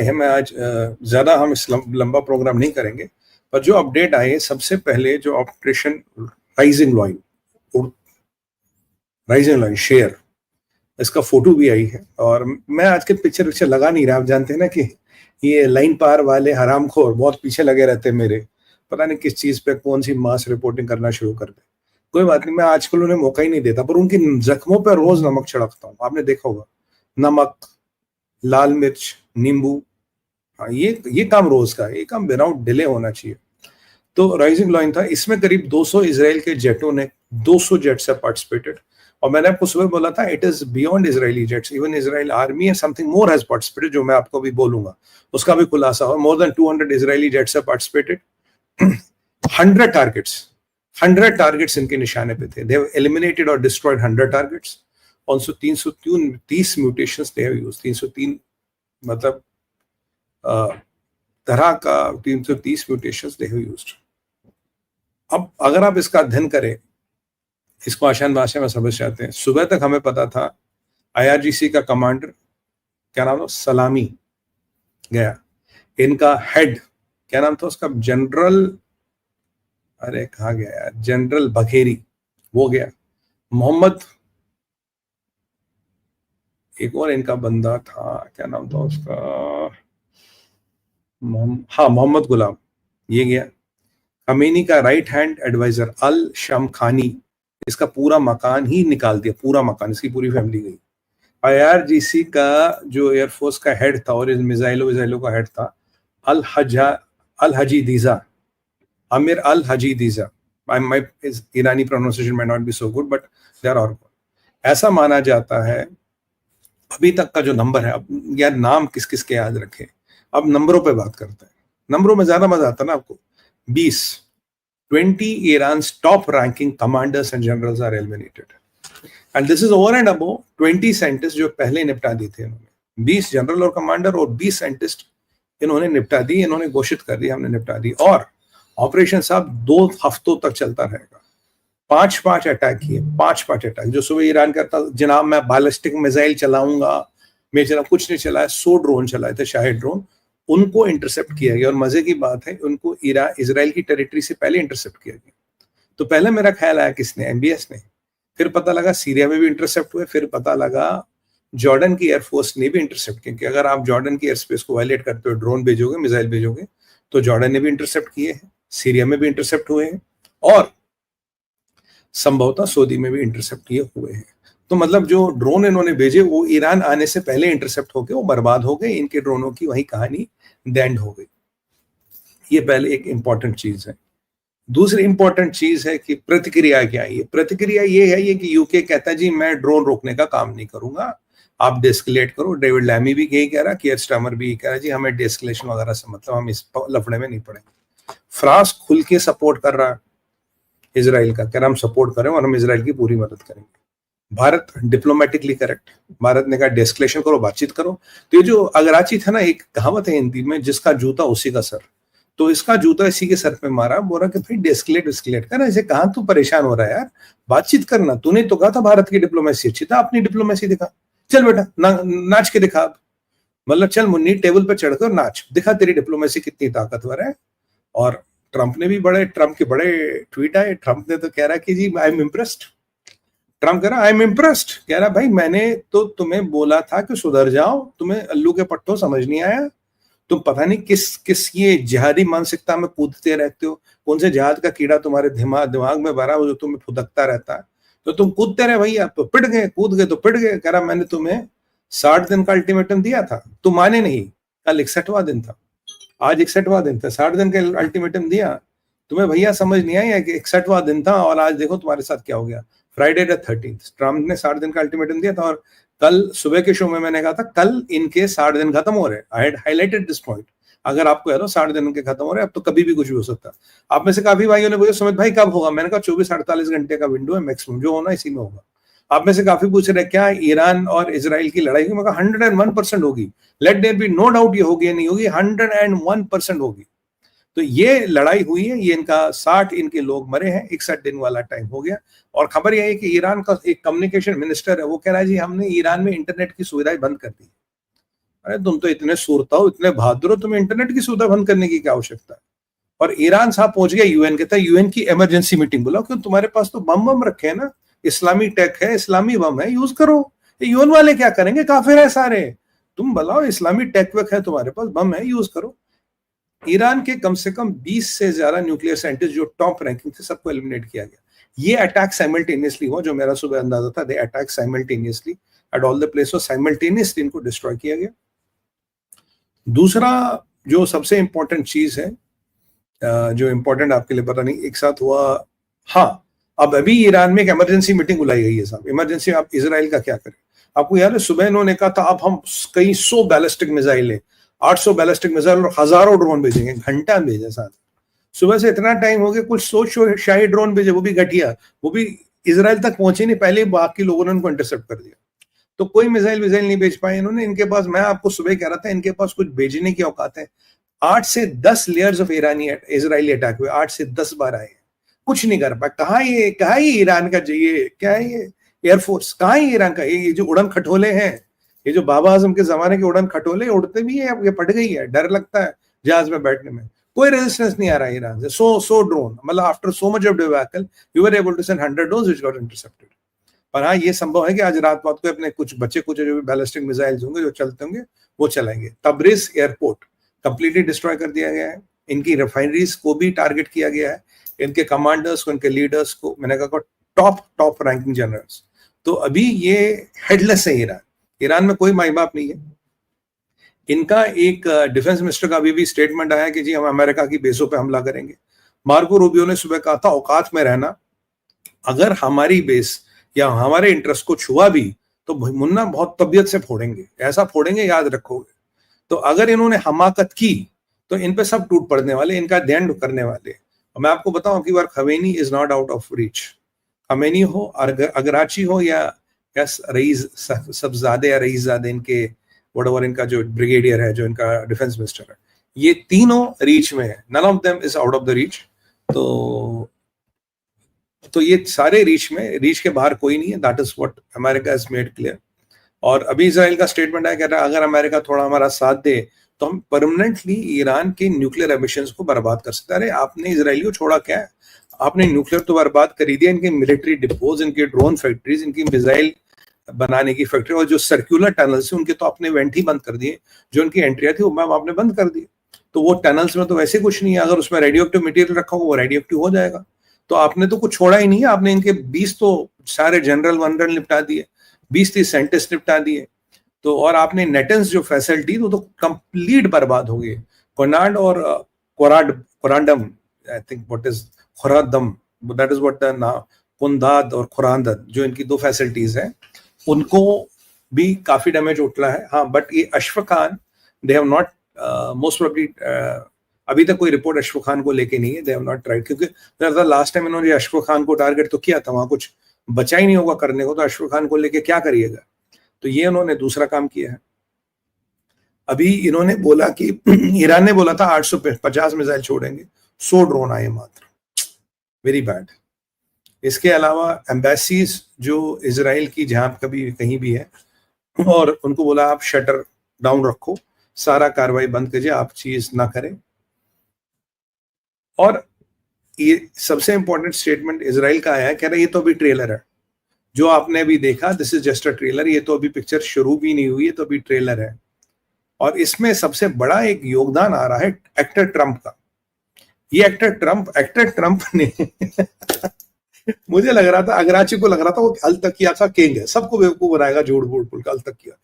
है। मैं आज ज़्यादा हम इस लंबा प्रोग्राम नहीं करेंगे, पर जो अपडेट आए सबसे पहले जो ऑपरेशन राइजिंग लॉइन शेयर, इसका फोटो भी आई है। और मैं आज के पिक्चर लगा नहीं रहा, आप जानते हैं ना कि ये लाइन पार वाले हरामखोर बहुत पीछे लगे रहते हैं मेरे, पता नहीं किस चीज पे कौन सी मास रिपोर्टिंग करना शुरू कर दे। कोई बात नहीं, मैं आजकल उन्हें मौका ही नहीं देता, पर उनकी जख्मों पर रोज नमक छिड़कता हूँ। आपने देखा होगा, नमक, लाल मिर्च, नींबू। हाँ, ये काम रोज का है, ये काम विदाउट डिले होना चाहिए। तो राइजिंग लॉइन था, इसमें करीब 200 इसराइल के जेटों ने 200 जेट से पार्टिसिपेटेड। और मैंने आपको सुबह बोला था it is beyond Israeli jets, even Israel army and something more has participated, जो मैं आपको भी बोलूंगा उसका भी खुलासा हो। More than 200 Israeli jets have participated. 100 targets इनके निशाने पे थे। दे हैव एलिमिनेटेड और destroyed 100 targets. Also 330 mutations they have used. 303 मतलब तरह का 330 म्यूटेशंस दे हैव यूज्ड। अब अगर आप इसका अध्ययन करें, इसको आसान भाषा में समझ जाते हैं। सुबह तक हमें पता था आईआरजीसी का कमांडर, क्या नाम था, सलामी गया। इनका हेड, क्या नाम था उसका, जनरल, अरे कहाँ गया यार, जनरल बघेरी, वो गया। मोहम्मद, एक और इनका बंदा था, क्या नाम था उसका, मोहम्मद गुलाम, ये गया। खमीनी का राइट हैंड एडवाइजर अल शमखानी, इसका पूरा मकान ही निकाल दिया, पूरा मकान, इसकी पूरी फैमिली गई। आईआरजीसी का जो एयरफोर्स का हेड था और मिसाइलों का हेड था, Al Hajizadeh, Amir Al Hajizadeh. My Iranian pronunciation may not be so good, but they are all good. ऐसा माना जाता है अभी तक का जो नंबर है। अब यार नाम किस किस के याद रखें, अब नंबरों पे बात करते हैं। नंबरों में ज्यादा मजा आता है ना आपको। 20 Iran's top ranking commanders and generals are eliminated. And this is over and above 20 scientist जो पहले निपटा दी थे इन्होंने। 20 जनरल और कमांडर और 20 साइंटिस्ट इन्होंने निपटा दी, इन्होंने घोषित कर दी हमने निपटा दी। और ऑपरेशन साहब 2 हफ्तों तक चलता रहेगा। 5 अटैक किए, 5 अटैक। जो सुबह ईरान करता जनाब मैं बैलिस्टिक मिसाइल चलाऊंगा, मैं चला, कुछ नहीं चलाया। 100 ड्रोन चलाए थे, शाहिद ड्रोन, उनको इंटरसेप्ट किया गया। और मजे की बात है, उनको इजराइल की टेरिटरी से पहले इंटरसेप्ट किया गया। तो पहले मेरा ख्याल आया किसने, एमबीएस ने। फिर पता लगा सीरिया में भी इंटरसेप्ट हुए। फिर पता लगा जॉर्डन की एयरफोर्स ने भी इंटरसेप्ट किया, कि अगर आप जॉर्डन की एयर स्पेस को वायलेट करते हो, ड्रोन भेजोगे, मिसाइल भेजोगे, तो जॉर्डन ने भी इंटरसेप्ट किए हैं, सीरिया में भी इंटरसेप्ट हुए हैं, और संभवतः सऊदी में भी इंटरसेप्ट किए हुए हैं। तो मतलब जो ड्रोन इन्होंने भेजे वो ईरान आने से पहले इंटरसेप्ट होके वो बर्बाद हो गए। इनके ड्रोनों की वही कहानी दैंड हो गई। ये पहले एक इंपॉर्टेंट चीज है। दूसरी इंपॉर्टेंट चीज है कि प्रतिक्रिया क्या है। प्रतिक्रिया ये है ये कि यूके कहता है जी मैं ड्रोन रोकने का काम नहीं करूंगा, आप डेस्केलेट करो। डेविड लैमी भी यही कह रहा, कियर स्टार्मर भी कह रहा जी हमें डेस्केलेशन वगैरह से मतलब, हम इस लफड़े में नहीं पड़ेंगे। फ्रांस खुल के सपोर्ट कर रहा है इजराइल का, कह रहा हम सपोर्ट करें और हम इजराइल की पूरी मदद करेंगे। भारत डिप्लोमेटिकली करेक्ट, भारत ने कहा डेस्केलेशन करो, बातचीत करो। तो ये जो अगराची था ना, एक कहावत है हिंदी में, जिसका जूता उसी का सर। तो इसका जूता इसी के सर पे मारा, बोला कि भाई डेस्केलेट कर, ऐसे कहां तू परेशान हो रहा है यार, बातचीत करना। तूने तो कहा था भारत की डिप्लोमेसी अच्छी था, अपनी डिप्लोमेसी दिखा, चल बेटा नाच के दिखा। मतलब चल मुन्नी, टेबल पे चढ़कर नाच, दिखा तेरी डिप्लोमेसी कितनी ताकतवर है। और ट्रंप के बड़े ट्वीट आए। ट्रंप ने तो कह रहा कि जी आई एम इम्प्रेस्ड। ट्रंप कह रहा आई एम इम्प्रेस्ड, कह रहा भाई मैंने तो तुम्हें बोला था कि सुधर जाओ, तुम्हें अल्लू के पट्टों समझ नहीं आया, तुम पता नहीं किस ये जिहादी मानसिकता में कूदते रहते हो। कौन से जिहाद का कीड़ा तुम्हारे दिमाग में भरा हो जो तुम्हें फुदकता रहता है, तो तुम कूदते रहे भैया, तो पिट गए, कूद गए तो पिट गए। कह रहा मैंने तुम्हें 60 दिन का अल्टीमेटम दिया था, तुम माने नहीं। कल 61वां दिन था, आज 61वां दिन था, 60 दिन का अल्टीमेटम दिया तुम्हें भैया, समझ नहीं आया कि 61वां दिन था और आज देखो तुम्हारे साथ क्या हो गया। फ्राइडे द 13th ट्रम्प ने 60 दिन का अल्टीमेटम दिया था। और कल सुबह के शो में मैंने कहा था कल इनके 60 दिन खत्म हो रहे। I had highlighted this point. अगर आपको याद हो 60 दिन के खत्म हो रहे, अब तो कभी भी कुछ भी हो सकता है। आप में से काफी भाइयों ने पूछा सुमित भाई कब होगा, मैंने कहा 24-48 घंटे का विंडो है मैक्सिमम, जो होना इसी में होगा। आप में से काफी पूछ रहे क्या ईरान और इजराइल की लड़ाई, मैं कहा 101% होगी। Let there be no doubt, ये होगी या नहीं होगी, 101% होगी। तो ये लड़ाई हुई है, ये इनका 60 इनके लोग मरे हैं, 61 दिन वाला टाइम हो गया। और खबर यह है कि ईरान का एक कम्युनिकेशन मिनिस्टर है, वो कह रहा है जी हमने ईरान में इंटरनेट की सुविधाएं बंद कर दी। अरे तुम तो इतने सूरता हो, इतने बहादुर हो, तुम्हें इंटरनेट की सुविधा बंद करने की क्या आवश्यकता है? और ईरान साहब पहुंच गया यूएन, कहता है यूएन की इमरजेंसी मीटिंग बुलाओ, क्यों तुम्हारे पास तो बम बम रखे हैं ना, इस्लामी टेक है, इस्लामी बम है, यूज करो। यूएन वाले क्या करेंगे, काफिर है सारे, तुम बुलाओ, इस्लामी टेक वेक है तुम्हारे पास, बम है, यूज करो। ईरान के कम से कम 20 से ज्यादा न्यूक्लियर साइंटिस्ट जो टॉप रैंकिंग थे, सबको एलिमिनेट किया गया। ये अटैक साइमल्टेनियसली हुआ, जो मेरा सुबह अंदाजा था, they attack simultaneously at all the places, simultaneously इनको डिस्ट्रॉय किया गया। दूसरा जो सबसे इंपॉर्टेंट चीज है, जो इंपॉर्टेंट आपके लिए पता नहीं एक साथ हुआ, हाँ, अब अभी ईरान में एक इमरजेंसी मीटिंग बुलाई गई है साहब। इमरजेंसी, आप इजराइल का क्या करें? आपको याद है सुबह इन्होंने कहा था अब हम कई 100 बैलिस्टिक मिसाइल है, 800 बैलिस्टिक मिसाइल और हजारों ड्रोन भेजेंगे, घंटा भेजे साथ। सुबह से इतना टाइम हो गया, कुछ सोच शाही ड्रोन भेजे, वो भी घटिया, वो भी इजराइल तक पहुंचे नहीं, पहले बाकी लोगों ने उनको इंटरसेप्ट कर दिया। तो कोई मिसाइल नहीं भेज पाए इन्होंने। इनके पास, मैं आपको सुबह कह रहा था, इनके पास कुछ भेजने की औकात है। 8 से 10 लेयर्स ऑफ इजरायली अटैक हुए, 8 से 10 बार आए, कुछ नहीं कर पाए। कहाँ ये ईरान का, ये क्या है, ये एयरफोर्स कहाँ है ईरान का? ये जो उड़न खटोले हैं, ये जो बाबा आजम के जमाने के उड़न खटोले, उड़ते भी है, ये फट गई है, डर लगता है जहाज में बैठने में। कोई रेजिस्टेंस नहीं आ रहा है ईरान से। सो ड्रोन, मतलब after so much of debacle you were able to send 100 drones which got intercepted. पर हाँ, ये संभव है कि आज रात को अपने कुछ बचे कुछ जो भी बैलिस्टिक मिसाइल्स होंगे जो चलते होंगे वो चलाएंगे। तब्रिज एयरपोर्ट कंप्लीटली डिस्ट्रॉय कर दिया गया है, इनकी रिफाइनरीज को भी टारगेट किया गया है, इनके कमांडर्स को, इनके लीडर्स को, मैंने कहा टॉप रैंकिंग जनरल्स। तो अभी ये हेडलेस है ईरान में कोई माई बाप नहीं है। इनका एक डिफेंस मिनिस्टर का अभी भी स्टेटमेंट आया कि जी हम अमेरिका की बेसों पे हमला करेंगे। मार्को रूबियो ने सुबह कहा था औकात में रहना, अगर हमारी बेस या हमारे इंटरेस्ट को छुआ भी तो मुन्ना बहुत तबियत से फोड़ेंगे, ऐसा फोड़ेंगे याद रखोगे। तो अगर इन्होंने हमाकत की तो इन पे सब टूट पड़ने वाले, इनका ध्यान करने वाले। और मैं आपको बताऊं कि बार Khamenei is not out of reach. Khamenei हो, अगराची हो या रईस सब्जादे या रईसजादे, इनके व्हाटएवर इनका जो ब्रिगेडियर है, जो इनका डिफेंस मिनिस्टर है, ये तीनों रीच में है। None of them is out of the reach. तो ये सारे रीच के बाहर कोई नहीं है। That is what America has made clear. और अभी इजराइल का स्टेटमेंट है, कह रहा है अगर अमेरिका थोड़ा हमारा साथ दे तो हम परमानेंटली ईरान के न्यूक्लियर एमिशंस को बर्बाद कर सकते हैं। अरे आपने इजराइल को छोड़ा क्या है? आपने न्यूक्लियर तो बर्बाद कर ही दिया, इनके मिलिट्री डिपोज, इनके ड्रोन फैक्ट्रीज, इनकी मिसाइल बनाने की फैक्ट्री, और जो सर्कुलर टनल्स उनके तो आपने वेंट ही बंद कर दिए। जो उनकी एंट्रिया थी वो मैम आपने बंद कर दी। तो वो टनल्स में तो वैसे कुछ नहीं है, अगर उसमें रेडियो एक्टिव मटेरियल रखा हो वो रेडियो एक्टिव हो जाएगा। तो आपने तो कुछ छोड़ा ही नहीं है। आपने इनके 20 तो सारे जनरल वनरल निपटा दिए, 20-30 साइंटिस्ट निपटा दिए। तो और आपने नेटेंस जो फैसिलिटी तो कंप्लीट बर्बाद हो गई। कोनाड और कोरांडम, आई थिंक व्हाट इज खुरादम, दैट इज व्हाट द नाम, कुंदाद और खुरांदद, जो इनकी 2 फैसिलिटीज हैं, उनको भी काफी डैमेज उठला है। हाँ, बट ये Ashfaq Khan, they have not most probably, अभी तक कोई रिपोर्ट अशफाक खान को लेके नहीं है, दे हैव नॉट ट्राइड। क्योंकि लास्ट टाइम इन्होंने अशफाक खान को टारगेट तो किया था, वहां कुछ बचा ही नहीं होगा करने को, तो अशफाक खान को लेके क्या करिएगा। तो ये उन्होंने दूसरा काम किया है। अभी इन्होंने बोला कि ईरान ने बोला था 850 मिसाइल छोड़ेंगे, 100 ड्रोन आए मात्र। Very bad. इसके अलावा एम्बेसीज जो इजराइल की जहां कभी कहीं भी है, और उनको बोला आप शटर डाउन रखो, सारा कार्रवाई बंद कीजिए, आप चीज ना करें। और ये सबसे इंपॉर्टेंट स्टेटमेंट इजराइल का आया है, कह रहा है ये तो अभी ट्रेलर है, जो आपने अभी देखा, this is just a trailer, ये तो अभी पिक्चर शुरू भी नहीं हुई है, तो अभी ट्रेलर है। और इसमें सबसे बड़ा एक योगदान आ रहा है एक्टर ट्रंप का। ये एक्टर ट्रंप ने मुझे लग रहा था, अगराची को लग रहा था वो अल तकिया का किंग है, सबको बेवकूफ बनाएगा, झूठ बोल बोल का अल तकिया,